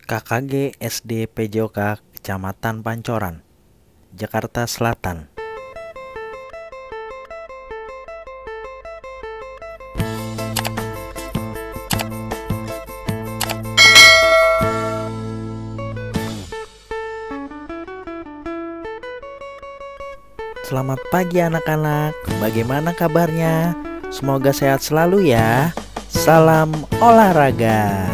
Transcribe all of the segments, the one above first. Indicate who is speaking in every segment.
Speaker 1: KKG SD PJOK Kecamatan Pancoran, Jakarta Selatan. Selamat pagi anak-anak, bagaimana kabarnya? Semoga sehat selalu ya. Salam olahraga.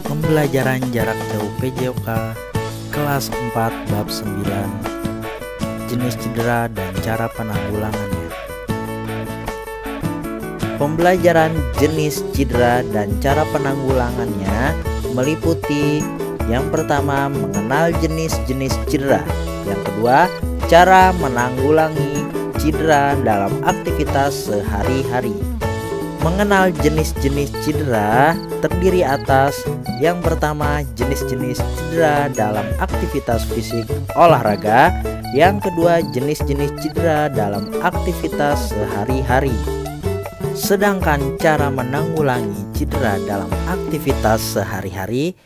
Speaker 1: Pembelajaran jarak jauh PJOK kelas 4 bab 9, jenis cedera dan cara penanggulangannya. Pembelajaran jenis cedera dan cara penanggulangannya meliputi yang pertama, mengenal jenis-jenis cedera. Yang kedua, cara menanggulangi cedera dalam aktivitas sehari-hari. Mengenal jenis-jenis cedera terdiri atas yang pertama, jenis-jenis cedera dalam aktivitas fisik olahraga. Yang kedua, jenis-jenis cedera dalam aktivitas sehari-hari. Sedangkan cara menanggulangi cedera dalam aktivitas sehari-hari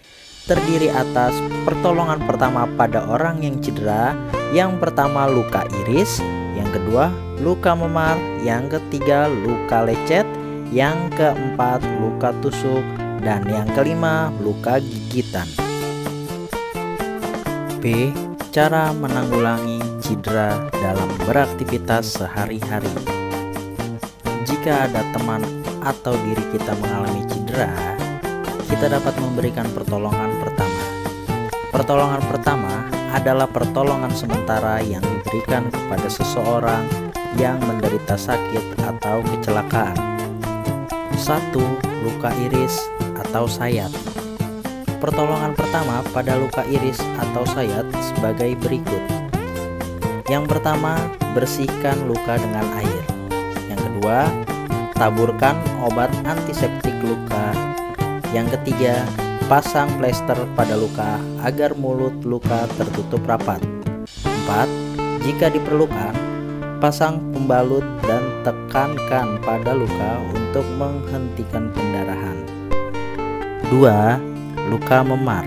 Speaker 1: terdiri atas pertolongan pertama pada orang yang cedera. Yang pertama, luka iris. Yang kedua, luka memar. Yang ketiga, luka lecet. Yang keempat, luka tusuk. Dan yang kelima, luka gigitan. B. Cara menanggulangi cedera dalam beraktivitas sehari-hari. Jika ada teman atau diri kita mengalami cedera, kita dapat memberikan pertolongan pertama. Pertolongan pertama adalah pertolongan sementara yang diberikan kepada seseorang yang menderita sakit atau kecelakaan. 1. Luka iris atau sayat. Pertolongan pertama pada luka iris atau sayat sebagai berikut. Yang pertama, bersihkan luka dengan air. Yang kedua, taburkan obat antiseptik luka. Yang ketiga, pasang plester pada luka agar mulut luka tertutup rapat. 4. Jika diperlukan, pasang pembalut dan tekankan pada luka untuk menghentikan pendarahan. 2. Luka memar.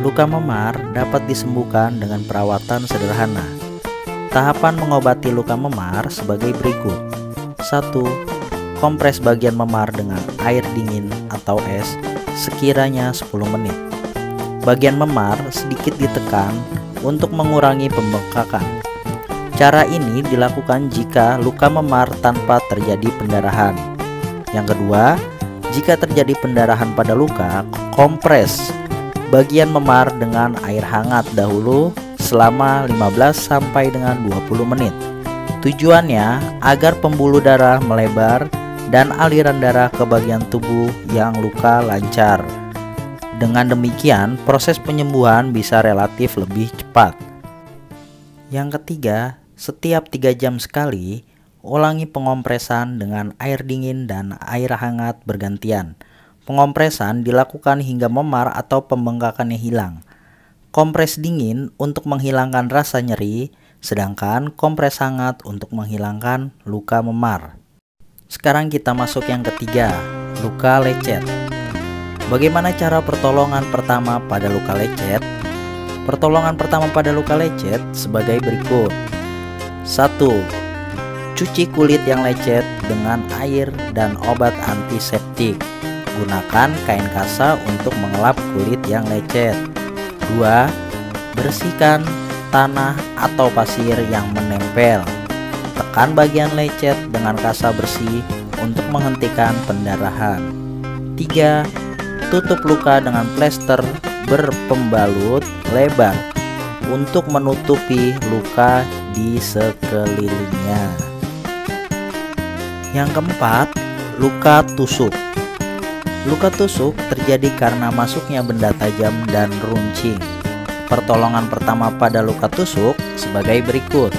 Speaker 1: Luka memar dapat disembuhkan dengan perawatan sederhana. Tahapan mengobati luka memar sebagai berikut. 1. Kompres bagian memar dengan air dingin atau es sekiranya 10 menit. Bagian memar sedikit ditekan untuk mengurangi pembengkakan. Cara ini dilakukan jika luka memar tanpa terjadi pendarahan. Yang kedua, jika terjadi pendarahan pada luka, kompres bagian memar dengan air hangat dahulu selama 15 sampai dengan 20 menit. Tujuannya agar pembuluh darah melebar dan aliran darah ke bagian tubuh yang luka lancar. Dengan demikian, proses penyembuhan bisa relatif lebih cepat. Yang ketiga, setiap 3 jam sekali, ulangi pengompresan dengan air dingin dan air hangat bergantian. Pengompresan dilakukan hingga memar atau pembengkakannya hilang. Kompres dingin untuk menghilangkan rasa nyeri, sedangkan kompres hangat untuk menghilangkan luka memar. Sekarang kita masuk yang ketiga, luka lecet. Bagaimana cara pertolongan pertama pada luka lecet? Pertolongan pertama pada luka lecet sebagai berikut. 1. Cuci kulit yang lecet dengan air dan obat antiseptik. Gunakan kain kasa untuk mengelap kulit yang lecet. 2. Bersihkan tanah atau pasir yang menempel. Tekan bagian lecet dengan kasa bersih untuk menghentikan pendarahan. 3. Tutup luka dengan plester berpembalut lebar untuk menutupi luka di sekelilingnya. Yang keempat, luka tusuk. Luka tusuk terjadi karena masuknya benda tajam dan runcing. Pertolongan pertama pada luka tusuk sebagai berikut.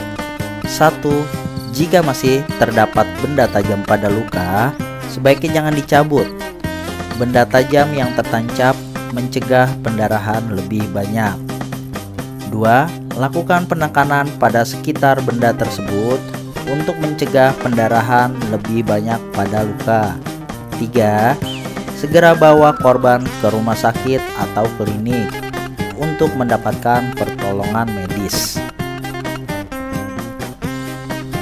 Speaker 1: 1. Jika masih terdapat benda tajam pada luka, sebaiknya jangan dicabut. Benda tajam yang tertancap mencegah pendarahan lebih banyak. 2. Lakukan penekanan pada sekitar benda tersebut untuk mencegah pendarahan lebih banyak pada luka. 3. Segera bawa korban ke rumah sakit atau klinik untuk mendapatkan pertolongan medis.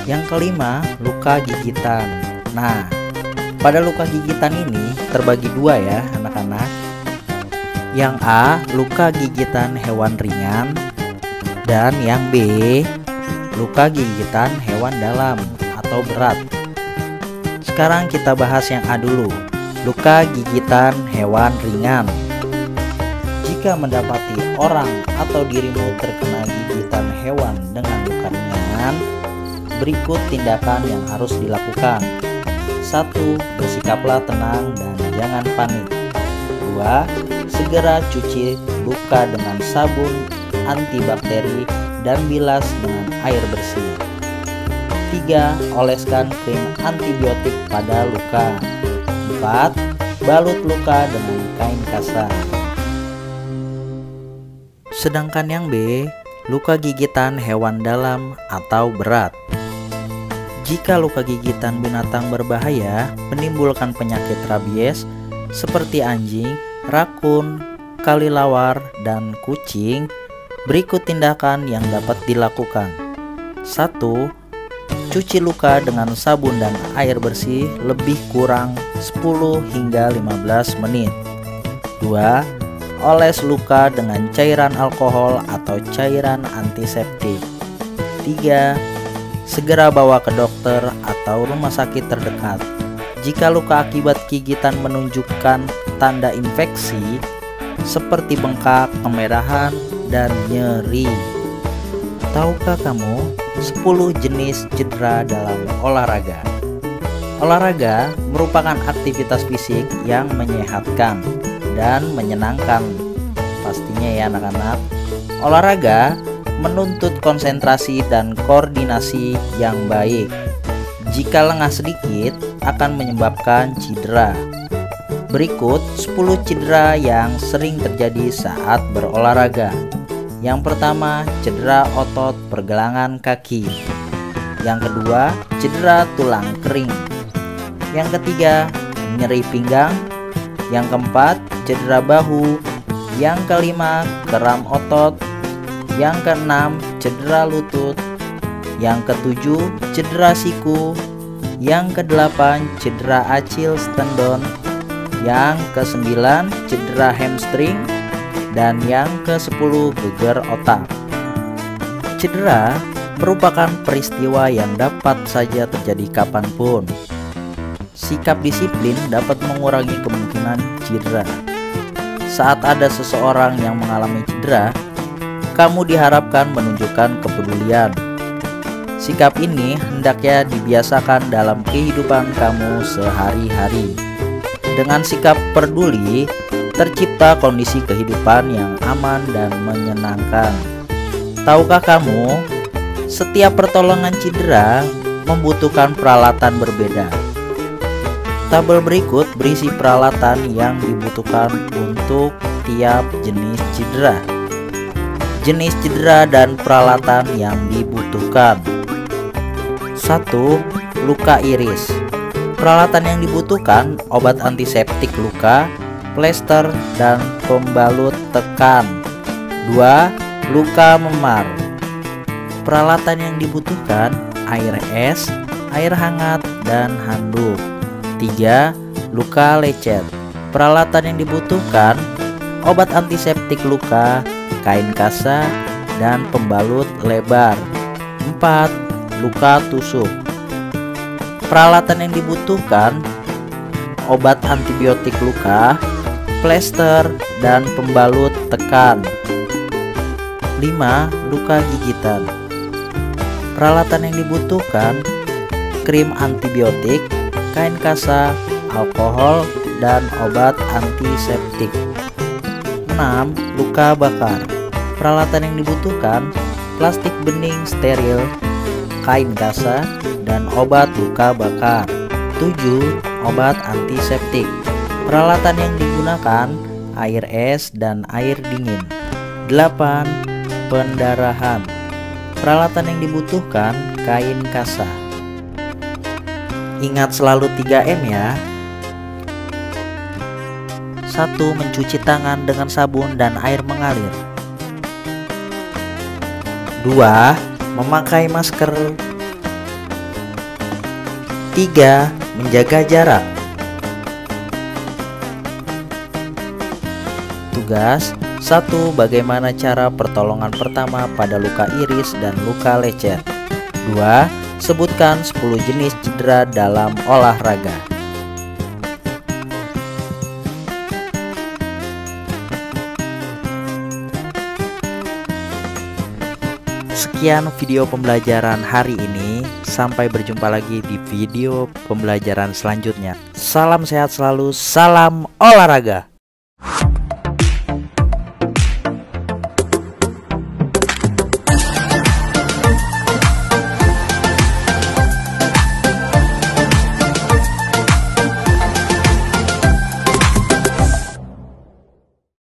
Speaker 1: Yang kelima, luka gigitan. Nah, pada luka gigitan ini terbagi dua ya anak-anak. Yang A, luka gigitan hewan ringan, dan yang B, luka gigitan hewan dalam atau berat. Sekarang kita bahas yang A dulu, luka gigitan hewan ringan. Jika mendapati orang atau dirimu terkena gigitan hewan dengan luka ringan, berikut tindakan yang harus dilakukan. 1. Bersikaplah tenang dan jangan panik. 2. Segera cuci luka dengan sabun antibakteri dan bilas dengan air bersih. 3. Oleskan krim antibiotik pada luka. 4. Balut luka dengan kain kasar. Sedangkan yang B, luka gigitan hewan dalam atau berat. Jika luka gigitan binatang berbahaya menimbulkan penyakit rabies seperti anjing, rakun, kelelawar, dan kucing, berikut tindakan yang dapat dilakukan. 1. Cuci luka dengan sabun dan air bersih lebih kurang 10 hingga 15 menit. 2. Oles luka dengan cairan alkohol atau cairan antiseptik. 3. Segera bawa ke dokter atau rumah sakit terdekat. Jika luka akibat gigitan menunjukkan tanda infeksi seperti bengkak, kemerahan, dan nyeri. Tahukah kamu 10 jenis cedera dalam olahraga? Olahraga merupakan aktivitas fisik yang menyehatkan dan menyenangkan. Pastinya ya anak-anak. Olahraga menuntut konsentrasi dan koordinasi yang baik. Jika lengah sedikit akan menyebabkan cedera. Berikut 10 cedera yang sering terjadi saat berolahraga. Yang pertama, cedera otot pergelangan kaki. Yang kedua, cedera tulang kering. Yang ketiga, nyeri pinggang. Yang keempat, cedera bahu. Yang kelima, kram otot. Yang keenam, cedera lutut. Yang ketujuh, cedera siku. Yang kedelapan, cedera Achilles tendon. Yang kesembilan, cedera hamstring. Dan yang ke-10, geger otak. Cedera merupakan peristiwa yang dapat saja terjadi kapanpun. Sikap disiplin dapat mengurangi kemungkinan cedera. Saat ada seseorang yang mengalami cedera, kamu diharapkan menunjukkan kepedulian. Sikap ini hendaknya dibiasakan dalam kehidupan kamu sehari-hari. Dengan sikap peduli, tercipta kondisi kehidupan yang aman dan menyenangkan. Tahukah kamu, setiap pertolongan cedera membutuhkan peralatan berbeda. Tabel berikut berisi peralatan yang dibutuhkan untuk tiap jenis cedera. Jenis cedera dan peralatan yang dibutuhkan. 1. Luka iris. Peralatan yang dibutuhkan: obat antiseptik luka, plester, dan pembalut tekan. 2. Luka memar. Peralatan yang dibutuhkan: air es, air hangat, dan handuk. 3. Luka lecet. Peralatan yang dibutuhkan: obat antiseptik luka, kain kasa, dan pembalut lebar. 4. Luka tusuk. Peralatan yang dibutuhkan: obat antibiotik luka, plester, dan pembalut tekan. 5. Luka gigitan. Peralatan yang dibutuhkan: krim antibiotik, kain kasa, alkohol, dan obat antiseptik. 6. Luka bakar. Peralatan yang dibutuhkan: plastik bening steril, kain kasa, dan obat luka bakar. 7. Obat antiseptik. Peralatan yang digunakan air es dan air dingin. 8. Pendarahan. Peralatan yang dibutuhkan kain kasa. Ingat selalu 3M ya. 1. Mencuci tangan dengan sabun dan air mengalir. 2. Memakai masker. 3. Menjaga jarak. Tugas 1. Bagaimana cara pertolongan pertama pada luka iris dan luka lecet. 2. Sebutkan 10 jenis cedera dalam olahraga. Sekian video pembelajaran hari ini. Sampai berjumpa lagi di video pembelajaran selanjutnya. Salam sehat selalu, salam olahraga.